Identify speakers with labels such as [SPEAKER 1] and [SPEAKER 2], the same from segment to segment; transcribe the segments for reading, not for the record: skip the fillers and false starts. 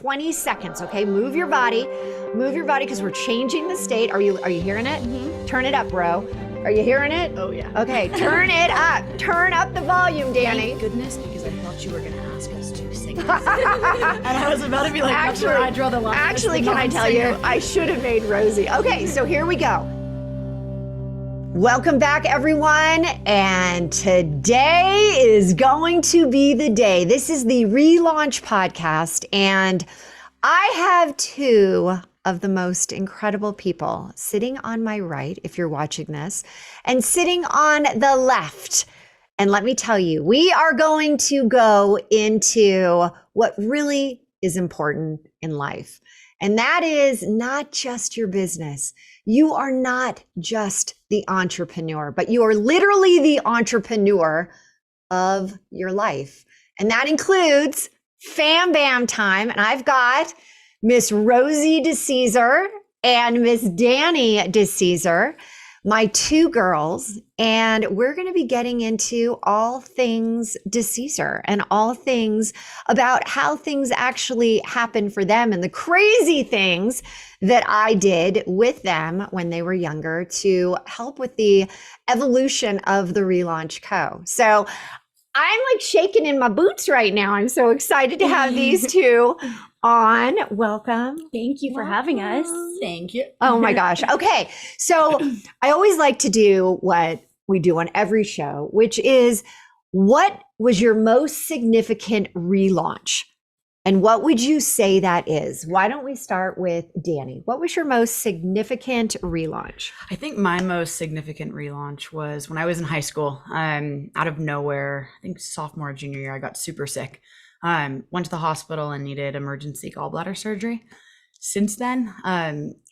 [SPEAKER 1] 20 seconds, okay? Move your body because we're changing the state. Are you hearing it?
[SPEAKER 2] Mm-hmm.
[SPEAKER 1] Turn it up, bro. Are you hearing it?
[SPEAKER 2] Oh, yeah.
[SPEAKER 1] Okay, turn it up. Turn up the volume, Dani.
[SPEAKER 2] Thank goodness, because I thought you were going to ask us to sing. And I was about to be like, that's where I draw the line.
[SPEAKER 1] Actually, can I tell you, I should have made Rosie. Okay, so here we go. Welcome back, everyone. And today is going to be the day. This is the ReLaunch podcast, and I have two of the most incredible people sitting on my right, if you're watching this, and sitting on the left. And let me tell you, we are going to go into what really is important in life. And that is not just your business. You are not just the entrepreneur, but you are literally the entrepreneur of your life. And that includes Fam Bam time. And I've got Miss Rosie DeCesare and Miss Dani DeCesare, my two girls, and we're going to be getting into all things DeCesare and all things about how things actually happen for them and the crazy things that I did with them when they were younger to help with the evolution of the ReLaunch Co. So I'm like shaking in my boots right now. I'm so excited to have these two on. Welcome.
[SPEAKER 2] Thank you for having us. Thank you.
[SPEAKER 1] Oh my gosh. Okay. So I always like to do what we do on every show, which is, what was your most significant relaunch? And what would you say that is? Why don't we start with Dani? What was your most significant relaunch?
[SPEAKER 3] I think my most significant relaunch was when I was in high school. Out of nowhere, I think sophomore, junior year, I got super sick. Went to the hospital and needed emergency gallbladder surgery. Since then,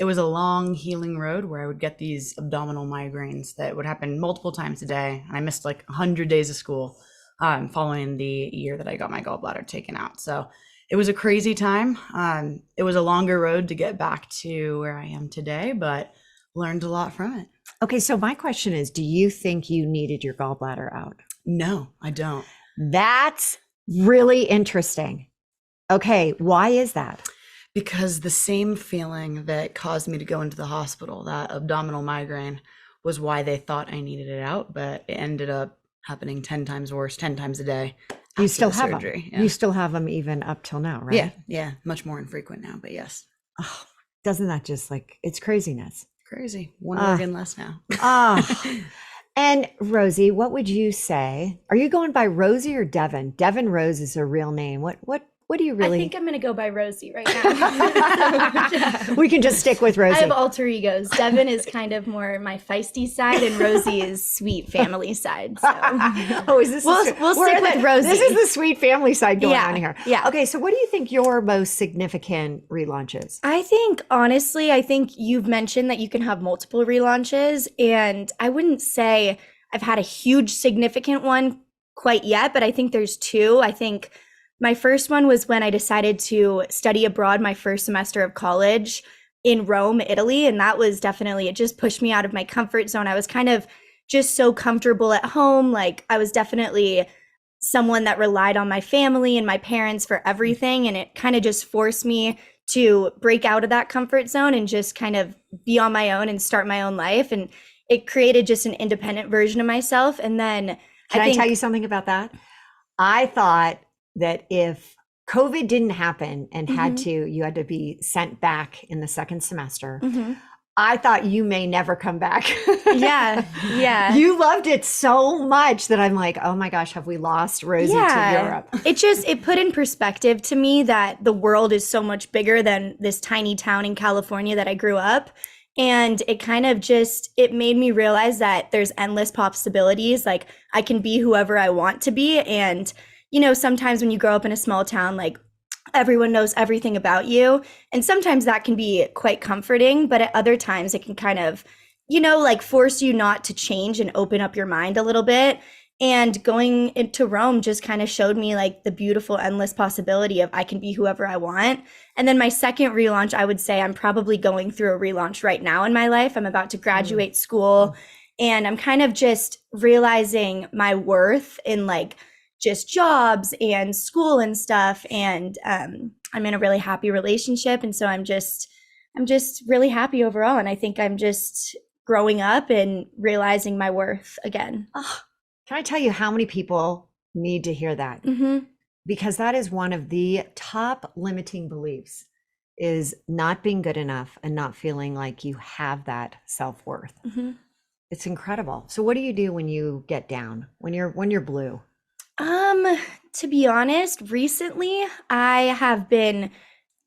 [SPEAKER 3] it was a long healing road where I would get these abdominal migraines that would happen multiple times a day. And I missed like 100 days of school following the year that I got my gallbladder taken out. So it was a crazy time. It was a longer road to get back to where I am today, but learned a lot from it.
[SPEAKER 1] Okay, so my question is, do you think you needed your gallbladder out?
[SPEAKER 3] No, I don't.
[SPEAKER 1] That's really interesting. Okay, why is that?
[SPEAKER 3] Because the same feeling that caused me to go into the hospital, that abdominal migraine, was why they thought I needed it out, but it ended up happening 10 times worse, 10 times a day.
[SPEAKER 1] You still have
[SPEAKER 3] surgery.
[SPEAKER 1] them.
[SPEAKER 3] Yeah.
[SPEAKER 1] You still have them even up till now, right?
[SPEAKER 3] Yeah, much more infrequent now, but yes.
[SPEAKER 1] Oh, doesn't that just it's craziness?
[SPEAKER 3] Crazy. One organ less now.
[SPEAKER 1] And Rosie, what would you say? Are you going by Rosie or Devin? Devin Rose is her real name. What do you really?
[SPEAKER 2] I think I'm going to go by Rosie right now.
[SPEAKER 1] We can just stick with Rosie.
[SPEAKER 2] I have alter egos. Devin is kind of more my feisty side, and Rosie is sweet family side. So.
[SPEAKER 1] Oh, is this?
[SPEAKER 2] We'll stick with Rosie.
[SPEAKER 1] This is the sweet family side going on here.
[SPEAKER 2] Yeah.
[SPEAKER 1] Okay, so what do you think your most significant relaunch is?
[SPEAKER 2] I think, honestly, you've mentioned that you can have multiple relaunches, and I wouldn't say I've had a huge significant one quite yet, but I think there's two. I think my first one was when I decided to study abroad my first semester of college in Rome, Italy. And that was definitely, it just pushed me out of my comfort zone. I was kind of just so comfortable at home. Like, I was definitely someone that relied on my family and my parents for everything. And it kind of just forced me to break out of that comfort zone and just kind of be on my own and start my own life. And it created just an independent version of myself. And then
[SPEAKER 1] Can I tell you something about that? I thought that if COVID didn't happen and you had to be sent back in the second semester, I thought you may never come back.
[SPEAKER 2] Yeah.
[SPEAKER 1] You loved it so much that I'm like, oh my gosh, have we lost Rosie to Europe?
[SPEAKER 2] It put in perspective to me that the world is so much bigger than this tiny town in California that I grew up. And it kind of it made me realize that there's endless possibilities. Like, I can be whoever I want to be. And sometimes when you grow up in a small town, like, everyone knows everything about you. And sometimes that can be quite comforting, but at other times it can kind of, force you not to change and open up your mind a little bit. And going into Rome just kind of showed me like the beautiful, endless possibility of I can be whoever I want. And then my second relaunch, I would say I'm probably going through a relaunch right now in my life. I'm about to graduate school, and I'm kind of just realizing my worth in like just jobs and school and stuff. And I'm in a really happy relationship. And so I'm just really happy overall. And I think I'm just growing up and realizing my worth again.
[SPEAKER 1] Oh, can I tell you how many people need to hear that?
[SPEAKER 2] Mm-hmm.
[SPEAKER 1] Because that is one of the top limiting beliefs, is not being good enough and not feeling like you have that self-worth.
[SPEAKER 2] Mm-hmm.
[SPEAKER 1] It's incredible. So what do you do when you get down, when you're blue?
[SPEAKER 2] To be honest, recently I have been,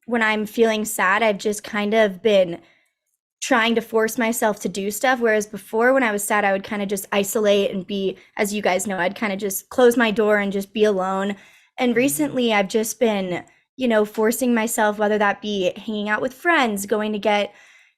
[SPEAKER 2] when I'm feeling sad, I've just kind of been trying to force myself to do stuff. Whereas before, when I was sad, I would kind of just isolate and be, as you guys know, I'd kind of just close my door and just be alone. And recently I've just been, forcing myself, whether that be hanging out with friends, going to get,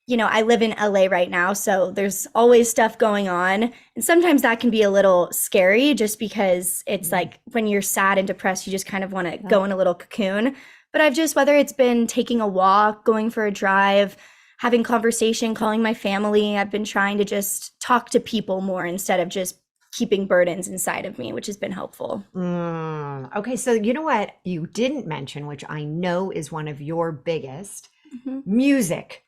[SPEAKER 2] I live in LA right now, so there's always stuff going on. And sometimes that can be a little scary just because it's like when you're sad and depressed, you just kind of want to go in a little cocoon. But I've just, whether it's been taking a walk, going for a drive, having conversation, calling my family, I've been trying to just talk to people more instead of just keeping burdens inside of me, which has been helpful.
[SPEAKER 1] Okay, so you know what you didn't mention, which I know is one of your biggest, music.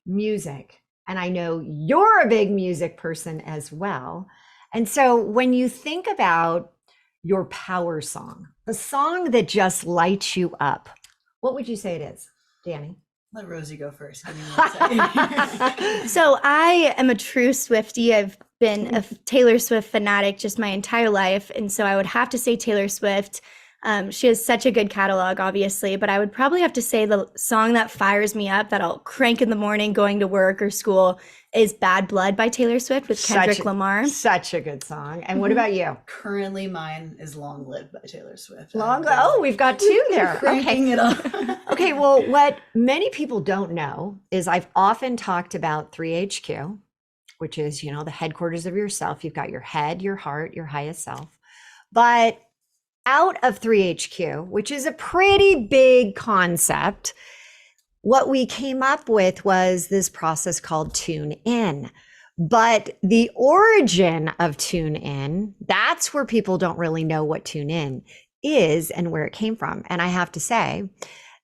[SPEAKER 1] Music. And I know you're a big music person as well. And so when you think about your power song, the song that just lights you up, what would you say it is, Dani?
[SPEAKER 3] Let Rosie go first. Give me 1 second.
[SPEAKER 2] So I am a true Swiftie. I've been a Taylor Swift fanatic just my entire life. And so I would have to say Taylor Swift. She has such a good catalog, obviously, but I would probably have to say the song that fires me up, that I'll crank in the morning going to work or school, is Bad Blood by Taylor Swift with Kendrick Lamar.
[SPEAKER 1] Such a good song. And what about you?
[SPEAKER 3] Currently, mine is Long Live by Taylor Swift.
[SPEAKER 1] Oh, we've got two there.
[SPEAKER 3] Cranking it up.
[SPEAKER 1] Okay, well, what many people don't know is I've often talked about 3HQ, which is, the headquarters of yourself. You've got your head, your heart, your highest self. But out of 3HQ, which is a pretty big concept, what we came up with was this process called Tune In. But the origin of Tune In, that's where people don't really know what Tune In is and where it came from. And I have to say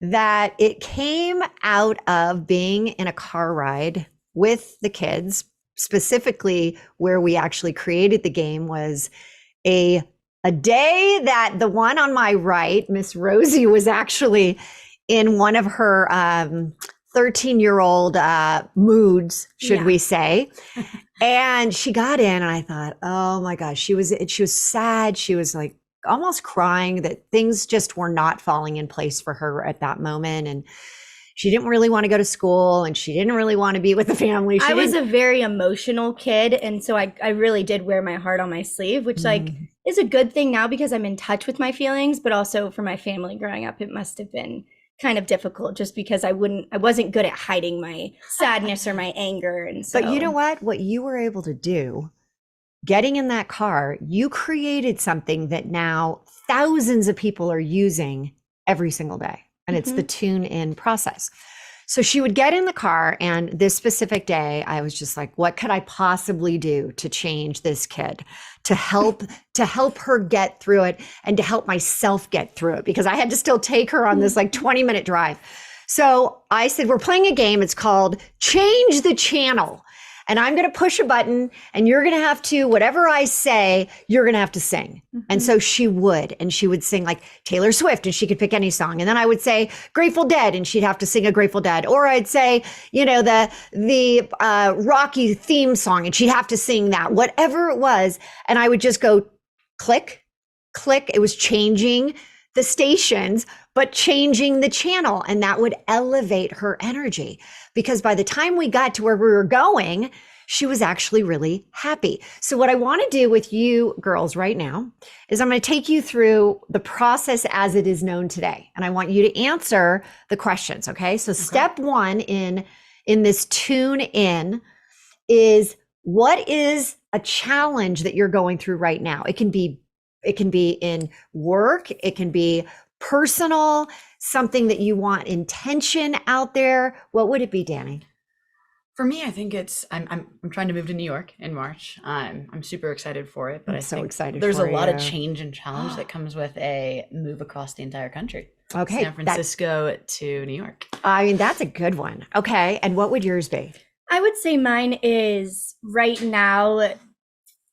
[SPEAKER 1] that it came out of being in a car ride with the kids. Specifically, where we actually created the game was a day that the one on my right, Miss Rosie, was actually in one of her 13-year-old moods, should we say. And she got in and I thought, oh my gosh, she was sad. She was like almost crying that things just were not falling in place for her at that moment. And she didn't really want to go to school and she didn't really want to be with the family.
[SPEAKER 2] I was a very emotional kid. And so I really did wear my heart on my sleeve, which is a good thing now because I'm in touch with my feelings, but also for my family growing up, it must have been kind of difficult just because I wasn't good at hiding my sadness or my anger. And so,
[SPEAKER 1] but you know what you were able to do, getting in that car, you created something that now thousands of people are using every single day. And it's the Tune In process. So she would get in the car, and this specific day, I was just like, what could I possibly do to change this kid, to help her get through it and to help myself get through it? Because I had to still take her on this 20-minute drive. So I said, we're playing a game. It's called Change the Channel. And I'm going to push a button and you're going to have to, whatever I say, you're going to have to sing. And so she would sing like Taylor Swift and she could pick any song. And then I would say Grateful Dead and she'd have to sing a Grateful Dead. Or I'd say, the Rocky theme song and she'd have to sing that, whatever it was. And I would just go click, click. It was changing the stations, but changing the channel. And that would elevate her energy. Because by the time we got to where we were going, she was actually really happy. So what I want to do with you girls right now is I'm going to take you through the process as it is known today. And I want you to answer the questions. Okay. So step one in this Tune In is, what is a challenge that you're going through right now? It can be in work. It can be personal, something that you want intention out there. What would it be, Dani?
[SPEAKER 3] For me, I think I'm trying to move to New York in March. I'm super excited for it, but
[SPEAKER 1] I'm
[SPEAKER 3] I
[SPEAKER 1] so
[SPEAKER 3] think
[SPEAKER 1] excited
[SPEAKER 3] there's
[SPEAKER 1] for
[SPEAKER 3] a lot of
[SPEAKER 1] you.
[SPEAKER 3] change and challenge that comes with a move across the entire country.
[SPEAKER 1] Okay.
[SPEAKER 3] San Francisco to New York.
[SPEAKER 1] I mean, that's a good one. Okay. And what would yours be?
[SPEAKER 2] I would say mine is right now,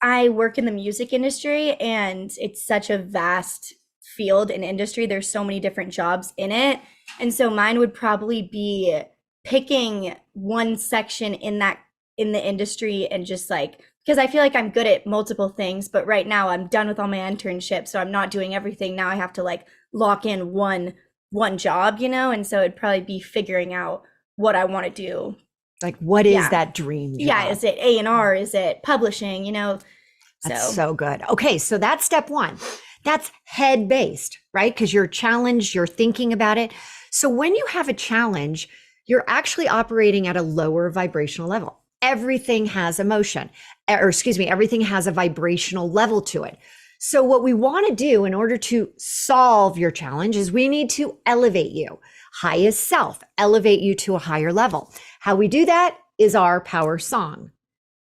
[SPEAKER 2] I work in the music industry and it's such a vast field and industry. There's so many different jobs in it. And so mine would probably be picking one section in the industry and just like, because I feel like I'm good at multiple things, but right now I'm done with all my internships, so I'm not doing everything. Now I have to like lock in one job, and so it'd probably be figuring out what I want to do.
[SPEAKER 1] Like, what is that dream job?
[SPEAKER 2] Yeah, is it A&R? Is it publishing?
[SPEAKER 1] That's so good. Okay, so that's step one. That's head based, right? Because you're challenged, you're thinking about it. So when you have a challenge, you're actually operating at a lower vibrational level. Everything has emotion, everything has a vibrational level to it. So what we want to do in order to solve your challenge is we need to elevate you, highest self, elevate you to a higher level. How we do that is our power song.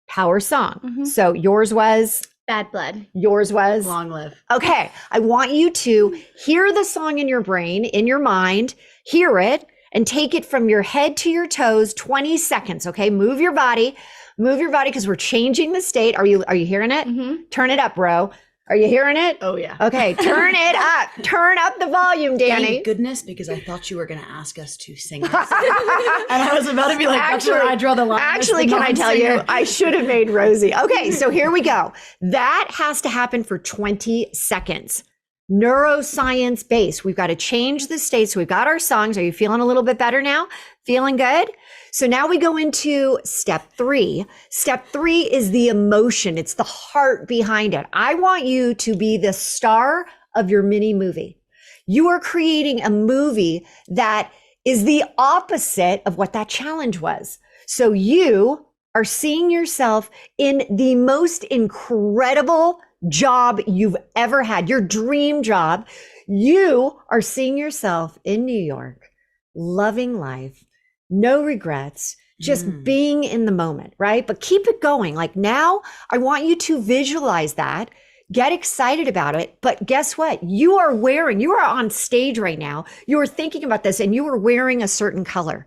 [SPEAKER 2] Mm-hmm.
[SPEAKER 1] So yours was?
[SPEAKER 2] Bad Blood.
[SPEAKER 1] Yours was?
[SPEAKER 3] Long Live.
[SPEAKER 1] Okay. I want you to hear the song in your brain, in your mind, hear it, and take it from your head to your toes, 20 seconds. Okay. Move your body because we're changing the state. Are you hearing it?
[SPEAKER 2] Mm-hmm.
[SPEAKER 1] Turn it up, bro. Are you hearing it?
[SPEAKER 3] Oh, yeah.
[SPEAKER 1] Okay. Turn it up. Turn up the volume, Dani.
[SPEAKER 3] Thank goodness, because I thought you were going to ask us to sing this. And I was about to be like, that's where I draw the line.
[SPEAKER 1] Actually, can I tell you, I should have made Rosie. Okay, so here we go. That has to happen for 20 seconds. Neuroscience based. We've got to change the state. So we've got our songs. Are you feeling a little bit better now? Feeling good? So now we go into step 3. Step 3 is the emotion. It's the heart behind it. I want you to be the star of your mini movie. You are creating a movie that is the opposite of what that challenge was. So you are seeing yourself in the most incredible job you've ever had, your dream job. You are seeing yourself in New York, loving life, no regrets, just being in the moment, right? But keep it going. Like now, I want you to visualize that, get excited about it. But guess what? You are on stage right now. You are thinking about this and you are wearing a certain color.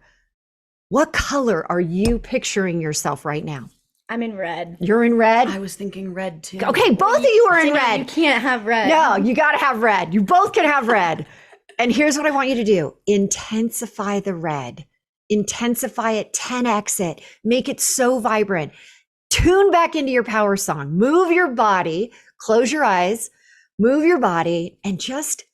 [SPEAKER 1] What color are you picturing yourself right now?
[SPEAKER 2] I'm in red.
[SPEAKER 1] You're in red?
[SPEAKER 3] I was thinking red too.
[SPEAKER 1] Okay, both of you are in red.
[SPEAKER 2] You can't have red.
[SPEAKER 1] No, you got to have red. You both can have red. And here's what I want you to do. Intensify the red. Intensify it, 10x it. Make it so vibrant. Tune back into your power song. Move your body. Close your eyes. Move your body and just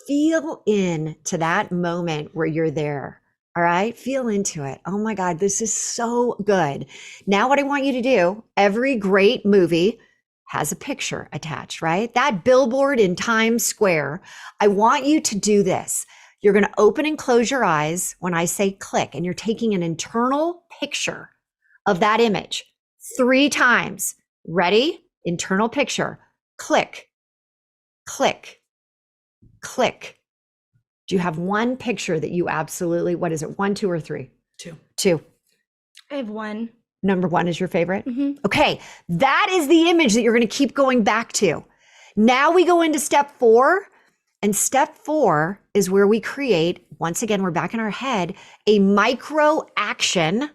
[SPEAKER 1] feel in to that moment where you're there. All right. Feel into it. Oh my God, this is so good. Now, what I want you to do, every great movie has a picture attached, right? That billboard in Times Square. I want you to do this. You're going to open and close your eyes when I say click, and you're taking an internal picture of that image 3 times. Ready? Internal picture. Click, click, click. Do you have one picture that you absolutely, what is it? 1, 2, or 3?
[SPEAKER 3] 2.
[SPEAKER 1] 2.
[SPEAKER 2] I have 1.
[SPEAKER 1] Number 1 is your favorite?
[SPEAKER 2] Mm-hmm.
[SPEAKER 1] Okay. That is the image that you're going to keep going back to. Now we go into step 4. And step 4 is where we create, once again, we're back in our head, a micro action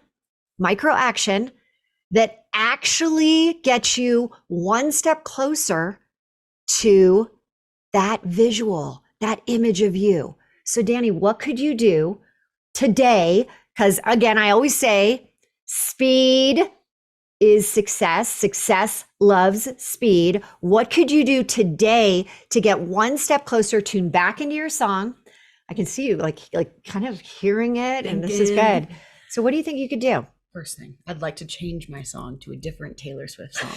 [SPEAKER 1] that actually gets you one step closer to that visual, that image of you. So Dani, what could you do today? Because again, I always say speed is success. Success loves speed. What could you do today to get one step closer, tune back into your song? I can see you like kind of hearing it, and this is good. So what do you think you could do?
[SPEAKER 3] First thing, I'd like to change my song to a different Taylor Swift song.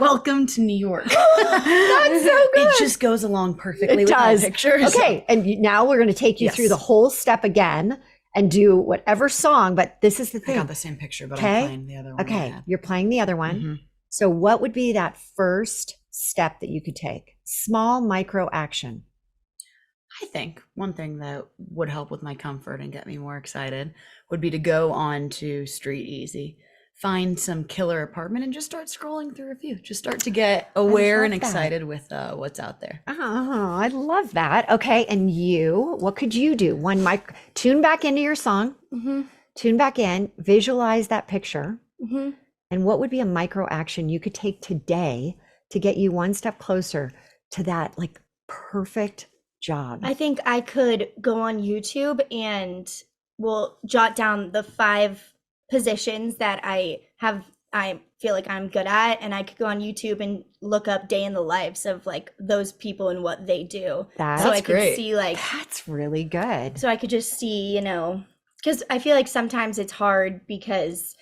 [SPEAKER 3] Welcome to New York.
[SPEAKER 1] That's so good.
[SPEAKER 3] It just goes along perfectly with
[SPEAKER 1] does.
[SPEAKER 3] my picture.
[SPEAKER 1] Okay, and now we're going to take you through the whole step again and do whatever song, but this is the thing.
[SPEAKER 3] I got the same picture, but I'm playing the other one.
[SPEAKER 1] Okay, you're playing the other one. Mm-hmm. So what would be that first step that you could take? Small micro action.
[SPEAKER 3] I think one thing that would help with my comfort and get me more excited would be to go on to Street Easy, find some killer apartment and just start scrolling through a few. Just start to get aware and
[SPEAKER 1] love that.
[SPEAKER 3] excited with what's out there.
[SPEAKER 1] Oh, I love that. Okay. And you, what could you do? One mic, tune back into your song, tune back in, visualize that picture. And what would be a micro action you could take today to get you one step closer to that like perfect job?
[SPEAKER 2] I think I could go on YouTube and jot down the 5 positions that I feel like I'm good at, and I could go on YouTube and look up day in the lives of like those people and what they do.
[SPEAKER 1] That's
[SPEAKER 2] so I
[SPEAKER 3] great.
[SPEAKER 2] could see like
[SPEAKER 1] That's really good.
[SPEAKER 2] so I could just see, because I feel like sometimes it's hard because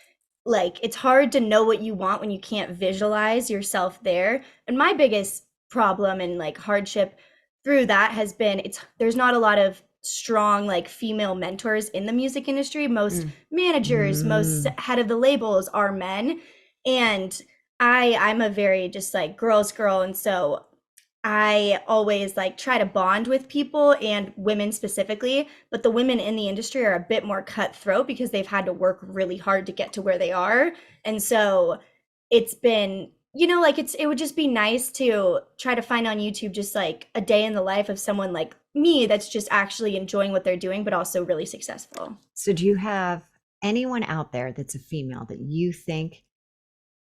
[SPEAKER 2] like it's hard to know what you want when you can't visualize yourself there. And my biggest problem and like hardship through that has been there's not a lot of strong like female mentors in the music industry. Most managers, most head of the labels are men, and I'm a very just like girl's girl, and so I always like try to bond with people and women specifically, but the women in the industry are a bit more cutthroat because they've had to work really hard to get to where they are. And so it's been, like it would just be nice to try to find on YouTube just like a day in the life of someone like me that's just actually enjoying what they're doing, but also really successful.
[SPEAKER 1] So do you have anyone out there that's a female that you think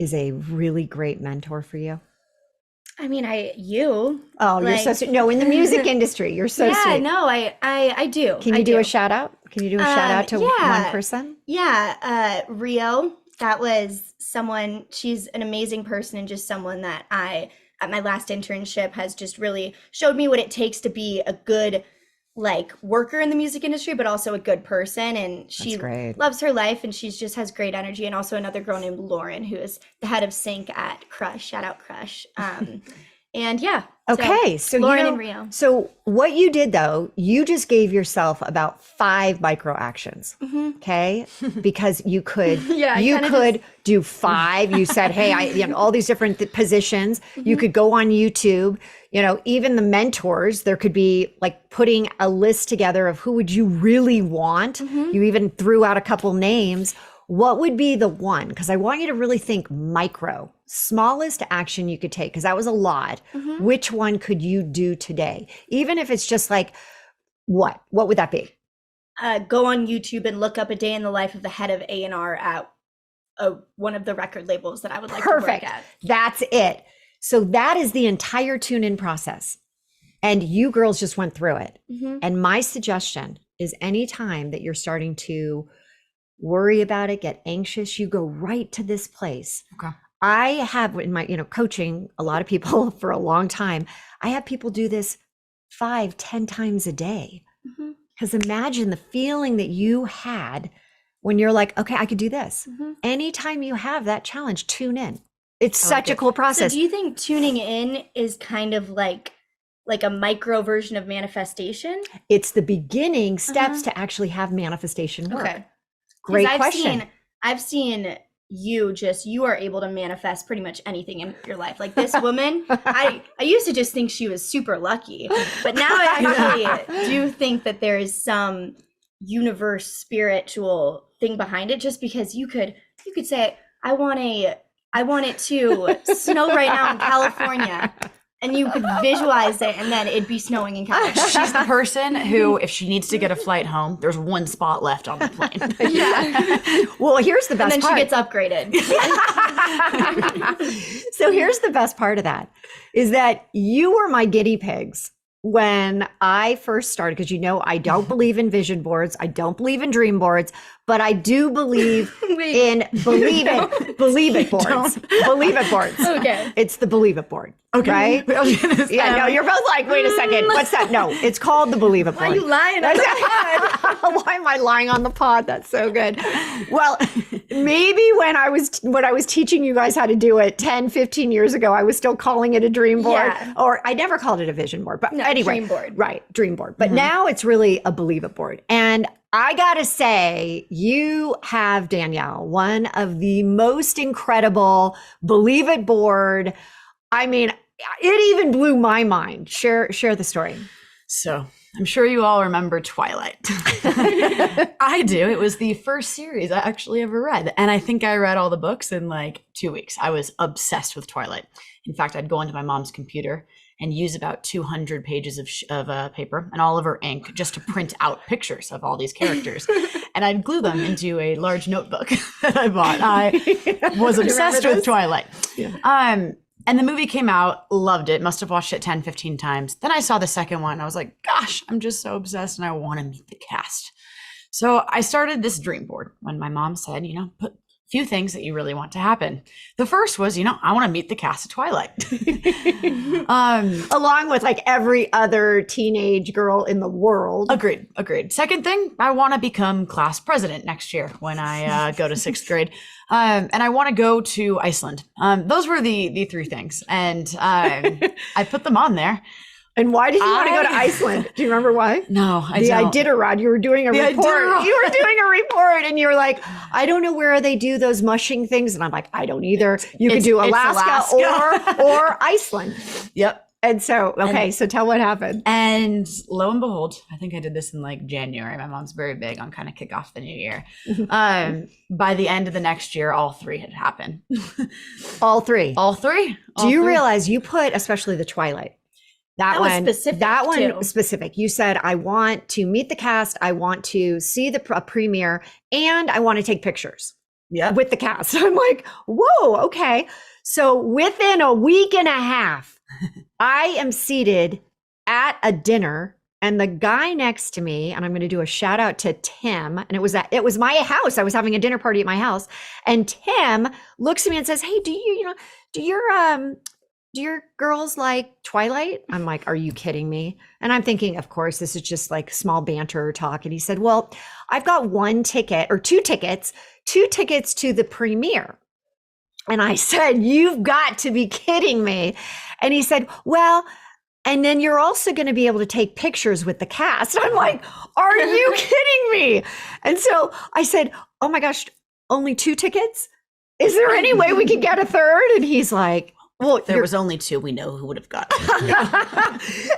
[SPEAKER 1] is a really great mentor for you?
[SPEAKER 2] I mean, you.
[SPEAKER 1] Oh, you're so sweet. No, in the music industry, you're so
[SPEAKER 2] yeah,
[SPEAKER 1] sweet.
[SPEAKER 2] no, I do.
[SPEAKER 1] Can you do a shout out? Can you do a shout out to one person?
[SPEAKER 2] Yeah, Rio. That was someone, she's an amazing person and just someone that at my last internship has just really showed me what it takes to be a good like worker in the music industry, but also a good person. And she loves her life and she's just has great energy. And also another girl named Lauren, who is the head of sync at Crush, shout out Crush. And yeah.
[SPEAKER 1] Okay. So
[SPEAKER 2] Lauren and Rio.
[SPEAKER 1] So what you did though, you just gave yourself about 5 micro actions. Okay. Because you could, you could do 5. You said, hey, all these different positions. You could go on YouTube, even the mentors, there could be like putting a list together of who would you really want. You even threw out a couple names. What would be the one? Because I want you to really think micro, smallest action you could take, because that was a lot. Which one could you do today? Even if it's just like, what would that be?
[SPEAKER 2] Go on YouTube and look up a day in the life of the head of A&R at one of the record labels that I would like to work at.
[SPEAKER 1] That's it. So that is the entire tune-in process. And you girls just went through it. And my suggestion is anytime that you're starting to worry about it, get anxious, you go right to this place.
[SPEAKER 3] Okay.
[SPEAKER 1] I have in my, coaching a lot of people for a long time. I have people do this 5-10 times a day. Because imagine the feeling that you had when you're like, okay, I could do this. Anytime you have that challenge, tune in. It's such a cool process.
[SPEAKER 2] So do you think tuning in is kind of like a micro version of manifestation?
[SPEAKER 1] It's the beginning steps to actually have manifestation work.
[SPEAKER 2] Okay.
[SPEAKER 1] Great question.
[SPEAKER 2] I've seen you are able to manifest pretty much anything in your life. Like this woman, I used to just think she was super lucky, but now I actually do think that there is some universe spiritual thing behind it, just because you could say, I want it to snow right now in California. And you could visualize it, and then it'd be snowing in California.
[SPEAKER 3] She's the person who, if she needs to get a flight home, there's one spot left on the plane.
[SPEAKER 1] Well, here's the best part.
[SPEAKER 2] And then she gets upgraded.
[SPEAKER 1] So here's the best part of that, is that you were my guinea pigs when I first started, because I don't believe in vision boards. I don't believe in dream boards, but I do believe in believe it boards. Believe it boards.
[SPEAKER 2] Okay.
[SPEAKER 1] It's the believe it board. Okay. Right? Yeah, no, you're both like, wait a second. What's that? No, it's called the believe it board.
[SPEAKER 2] Why are you lying on the pod?
[SPEAKER 1] Why am I lying on the pod? That's so good. Well, maybe when I was teaching you guys how to do it 10, 15 years ago, I was still calling it a dream board.
[SPEAKER 2] Yeah.
[SPEAKER 1] Or I never called it a vision board. But anyway.
[SPEAKER 2] Dream board.
[SPEAKER 1] Right. Dream board. But now it's really a believe it board. And I gotta say, you have, Danielle, one of the most incredible believe it board. I mean, it even blew my mind. Share the story.
[SPEAKER 3] So I'm sure you all remember Twilight. I do. It was the first series I actually ever read. And I think I read all the books in like 2 weeks. I was obsessed with Twilight. In fact, I'd go into my mom's computer and use about 200 pages of paper and all of her ink just to print out pictures of all these characters. And I'd glue them into a large notebook that I bought. I was obsessed with Twilight. Yeah. And the movie came out, loved it, must have watched it 10, 15 times. Then I saw the second one. I was like, gosh, I'm just so obsessed and I want to meet the cast. So I started this dream board when my mom said, put a few things that you really want to happen. The first was, I want to meet the cast of Twilight.
[SPEAKER 1] Along with like every other teenage girl in the world.
[SPEAKER 3] Agreed. Second thing, I want to become class president next year when I go to 6th grade. And I want to go to Iceland. Those were the three things. And I put them on there.
[SPEAKER 1] And why did you want to go to Iceland? Do you remember why?
[SPEAKER 3] No, I don't.
[SPEAKER 1] Iditarod. You were doing a report. You were doing a report and you were like, I don't know where they do those mushing things. And I'm like, I don't either. You could do Alaska. or Iceland.
[SPEAKER 3] Yep.
[SPEAKER 1] And so, so tell what happened.
[SPEAKER 3] And lo and behold, I think I did this in like January. My mom's very big on kind of kick off the new year. By the end of the next year, all three had happened.
[SPEAKER 1] All three?
[SPEAKER 3] All three.
[SPEAKER 1] Do you realize you put, especially the Twilight, that one specific. You said, I want to meet the cast. I want to see the premiere and I want to take pictures with the cast. I'm like, whoa, okay. So within a week and a half, I am seated at a dinner and the guy next to me, and I'm going to do a shout out to Tim. And it was my house. I was having a dinner party at my house. And Tim looks at me and says, hey, do your girls like Twilight? I'm like, are you kidding me? And I'm thinking, of course, this is just like small banter talk. And he said, well, I've got two tickets to the premiere. And I said, you've got to be kidding me. And he said, well, and then you're also going to be able to take pictures with the cast. I'm like, are you kidding me? And so I said, oh my gosh, only 2 tickets? Is there any way we could get a third? And he's like, well,
[SPEAKER 3] there was only 2. We know who would have got.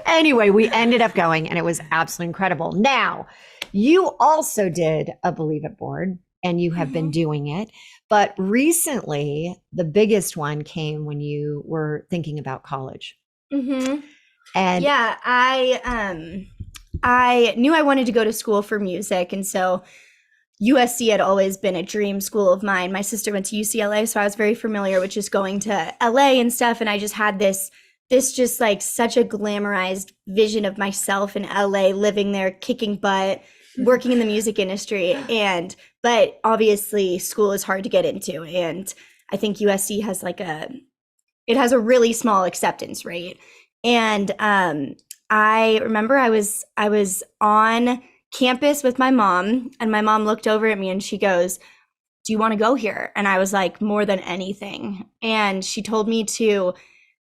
[SPEAKER 1] Anyway, we ended up going and it was absolutely incredible. Now, you also did a Believe It board and you have been doing it. But recently, the biggest one came when you were thinking about college.
[SPEAKER 2] Mm-hmm.
[SPEAKER 1] And
[SPEAKER 2] yeah, I knew I wanted to go to school for music. And so USC had always been a dream school of mine. My sister went to UCLA, so I was very familiar with just going to LA and stuff. And I just had this just like such a glamorized vision of myself in LA, living there, kicking butt, working in the music industry. But obviously school is hard to get into. And I think USC has a really small acceptance rate. And I remember I was on campus with my mom, and my mom looked over at me and she goes, do you want to go here? And I was like, more than anything. And she told me to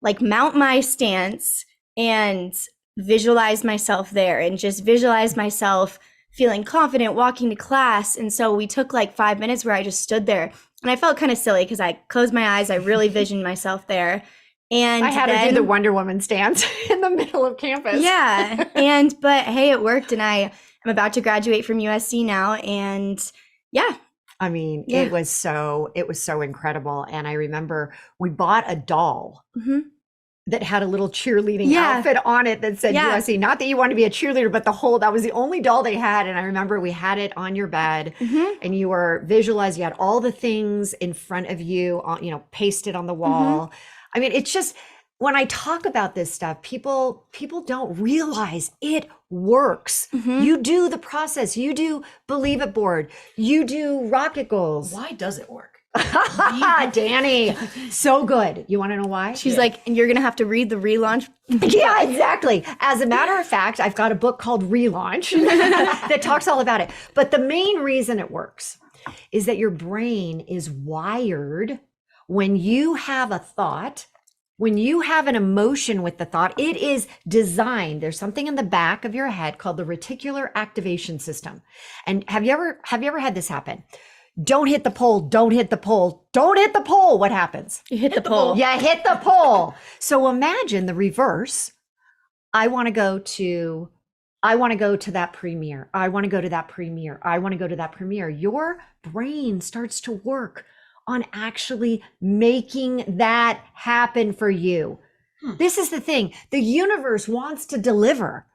[SPEAKER 2] like mount my stance and visualize myself there and just visualize myself feeling confident walking to class. And so we took like 5 minutes where I just stood there and I felt kind of silly because I closed my eyes. I really visioned myself there. And
[SPEAKER 1] I had to do the Wonder Woman stance in the middle of campus.
[SPEAKER 2] Yeah. But hey, it worked. And I'm about to graduate from USC now. And yeah.
[SPEAKER 1] I mean, it was so incredible. And I remember we bought a doll that had a little cheerleading outfit on it that said USC. Not that you want to be a cheerleader, but that was the only doll they had. And I remember we had it on your bed and you were visualizing, you had all the things in front of you, pasted on the wall. I mean, it's just, when I talk about this stuff, people don't realize it works. You do the process. You do Believe It board. You do Rocket Goals.
[SPEAKER 3] Why does it work?
[SPEAKER 1] Dani, so good. You want to know why?
[SPEAKER 2] She's like, you're going to have to read the ReLaunch.
[SPEAKER 1] Yeah, exactly. As a matter of fact, I've got a book called ReLaunch that talks all about it. But the main reason it works is that your brain is wired when you have a thought, when you have an emotion with the thought, it is designed. There's something in the back of your head called the reticular activation system. And have you ever had this happen? Don't hit the pole, don't hit the pole, don't hit the pole. What happens?
[SPEAKER 2] You hit the pole.
[SPEAKER 1] Yeah, hit the pole. So imagine the reverse. I want to go to I want to go to that premiere. I want to go to that premiere. I want to go to that premiere. Your brain starts to work on actually making that happen for you. This is the thing. The universe wants to deliver.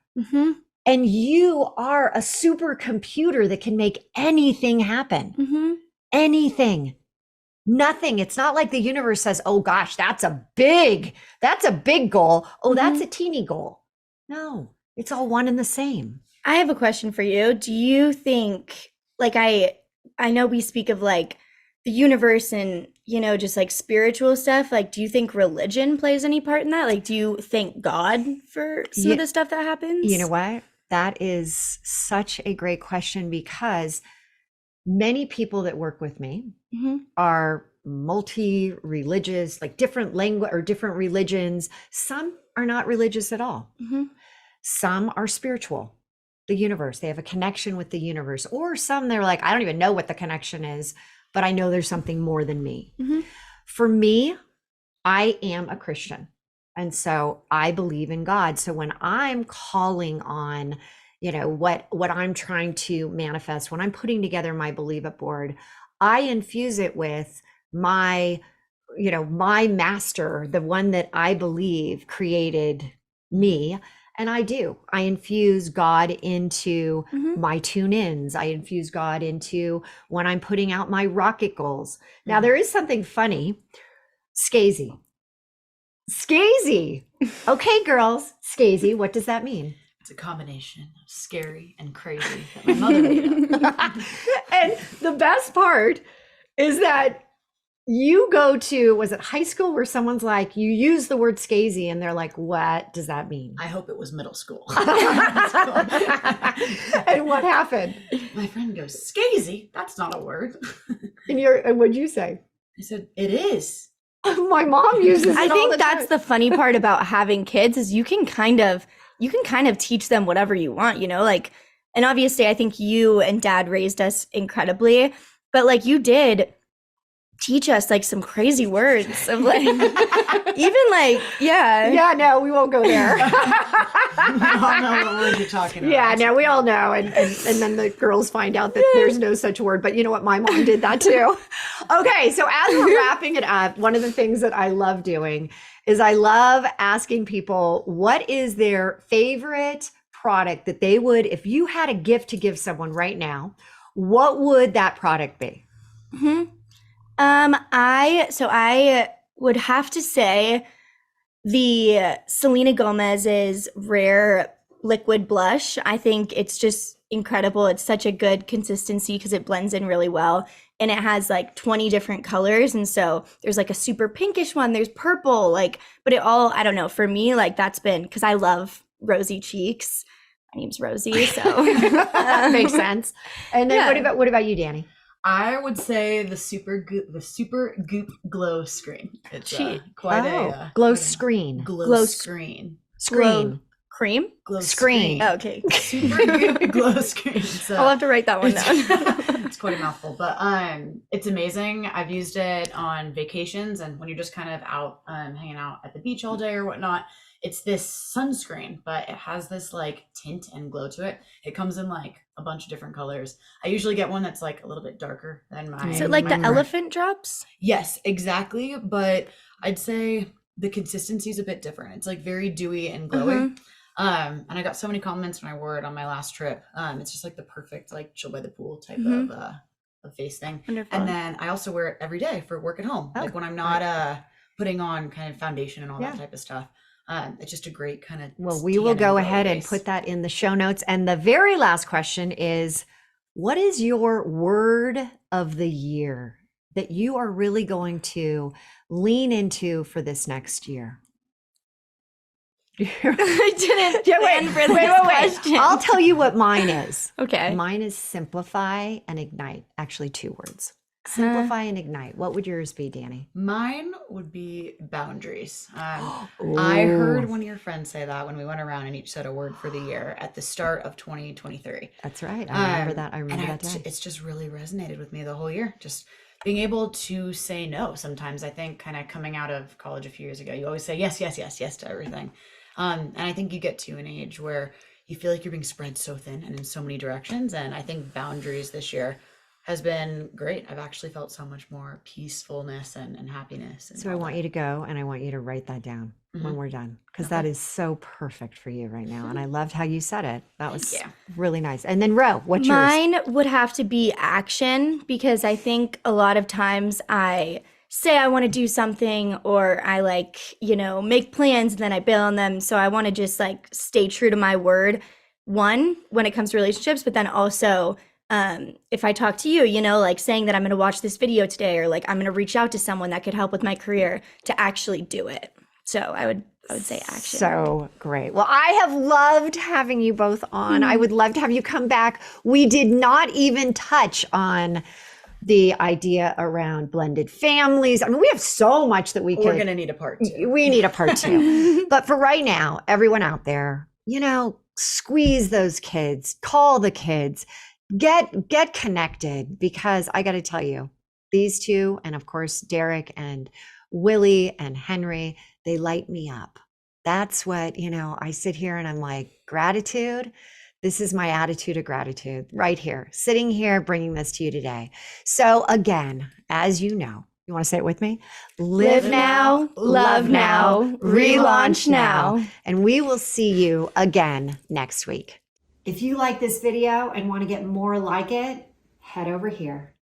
[SPEAKER 1] And you are a supercomputer that can make anything happen. Anything. Nothing. It's not like the universe says, oh gosh, that's a big goal. Oh, that's a teeny goal. No, it's all one and the same.
[SPEAKER 2] I have a question for you. Do you think, like, I know we speak of like the universe and, you know, just like spiritual stuff. Like, do you think religion plays any part in that? Like, do you thank God for some of the stuff that happens?
[SPEAKER 1] You know what? That is such a great question, because many people that work with me are multi-religious, like different language or different religions. Some are not religious at all. Some are spiritual, the universe. They have a connection with the universe. Or some, they're like, I don't even know what the connection is, but I know there's something more than me. For me, I am a Christian. And so I believe in God. So when I'm calling on, you know, what I'm trying to manifest, when I'm putting together my Believe It board, I infuse it with my, you know, my master, the one that I believe created me. And I infuse God into my tune-ins. I infuse God into when I'm putting out my rocket goals. Now, there is something funny. Scazy. Okay, girls. Scazy. What does that mean?
[SPEAKER 3] It's a combination of scary and crazy that my mother made up.
[SPEAKER 1] And the best part is that you go to, was it high school, where someone's like, you use the word scazy and they're like, what does that mean?
[SPEAKER 3] I hope it was middle school.
[SPEAKER 1] And what happened?
[SPEAKER 3] My friend goes, scazy? That's not a word.
[SPEAKER 1] And what'd you say?
[SPEAKER 3] I said, it is.
[SPEAKER 1] My mom uses it.
[SPEAKER 2] I
[SPEAKER 1] all
[SPEAKER 2] think
[SPEAKER 1] the
[SPEAKER 2] that's
[SPEAKER 1] time.
[SPEAKER 2] the funny part about having kids is you can kind of teach them whatever you want, you know, like, and obviously I think you and Dad raised us incredibly, but like you did teach us like some crazy words of like, even like,
[SPEAKER 1] Yeah, no, we won't go there.
[SPEAKER 3] We all know what word you're talking about.
[SPEAKER 1] Yeah, no, we all know. And then the girls find out that there's no such word. But you know what? My mom did that too. Okay, so as we're wrapping it up, one of the things that I love doing is I love asking people, what is their favorite product that they would, if you had a gift to give someone right now, what would that product be?
[SPEAKER 2] I would have to say the Selena Gomez's Rare Liquid Blush. I think it's just incredible. It's such a good consistency because it blends in really well. And it has like 20 different colors. And so there's like a super pinkish one, there's purple, like, but it all, I don't know, for me, like that's been, because I love rosy cheeks. My name's Rosie, so.
[SPEAKER 1] Makes sense. And then what about you, Dani?
[SPEAKER 3] I would say the Super Goop Glow Screen. It's quite a
[SPEAKER 1] glow screen.
[SPEAKER 3] Glow screen.
[SPEAKER 1] Screen.
[SPEAKER 2] Cream?
[SPEAKER 3] Glow
[SPEAKER 1] Screen.
[SPEAKER 2] Oh, okay.
[SPEAKER 3] Super Goop Glow Screen. So
[SPEAKER 2] I'll have to write that one down.
[SPEAKER 3] it's quite a mouthful, but it's amazing. I've used it on vacations and when you're just kind of out hanging out at the beach all day or whatnot. It's this sunscreen, but it has this like tint and glow to it. It comes in like a bunch of different colors. I usually get one that's like a little bit darker than mine.
[SPEAKER 2] Is it like the elephant drops?
[SPEAKER 3] Yes, exactly. But I'd say the consistency is a bit different. It's like very dewy and glowy. And I got so many compliments when I wore it on my last trip. It's just like the perfect like chill by the pool type of face thing.
[SPEAKER 2] Wonderful.
[SPEAKER 3] And then I also wear it every day for work at home. Like when I'm not putting on kind of foundation and all that type of stuff. It's just a great kind of.
[SPEAKER 1] Well, we will go ahead and put that in the show notes. And the very last question is, what is your word of the year that you are really going to lean into for this next year?
[SPEAKER 2] I didn't plan for this question.
[SPEAKER 1] I'll tell you what mine is.
[SPEAKER 2] Okay.
[SPEAKER 1] Mine is simplify and ignite. Actually, 2 words. Simplify and ignite. What would yours be, Dani?
[SPEAKER 3] Mine would be boundaries. I heard one of your friends say that when we went around and each said a word for the year at the start of 2023.
[SPEAKER 1] That's right. I remember that. I remember that day.
[SPEAKER 3] It's just really resonated with me the whole year. Just being able to say no. Sometimes I think kind of coming out of college a few years ago, you always say yes, yes, yes, yes to everything. And I think you get to an age where you feel like you're being spread so thin and in so many directions. And I think boundaries this year has been great. I've actually felt so much more peacefulness and happiness. And
[SPEAKER 1] So I want you to go and I want you to write that down when we're done, because that is so perfect for you right now. And I loved how you said it. That was really nice. And then Ro, what's yours?
[SPEAKER 2] Mine would have to be action, because I think a lot of times I say I want to do something, or I make plans and then I bail on them. So I want to just stay true to my word. One, when it comes to relationships, but then also if I talk to you, saying that I'm going to watch this video today, or I'm going to reach out to someone that could help with my career, to actually do it. So I would say action.
[SPEAKER 1] So great. Well, I have loved having you both on. I would love to have you come back. We did not even touch on the idea around blended families. I mean, we have so much that we're
[SPEAKER 3] going to need a part 2.
[SPEAKER 1] We need a part 2. But for right now, everyone out there, squeeze those kids, call the kids, get connected, because I got to tell you, these two, and of course, Derek and Willie and Henry, they light me up. That's what, I sit here and I'm like, gratitude. This is my attitude of gratitude right here, sitting here, bringing this to you today. So again, as you know, you want to say it with me?
[SPEAKER 2] Live now, love now, relaunch now.
[SPEAKER 1] And we will see you again next week. If you like this video and want to get more like it, head over here.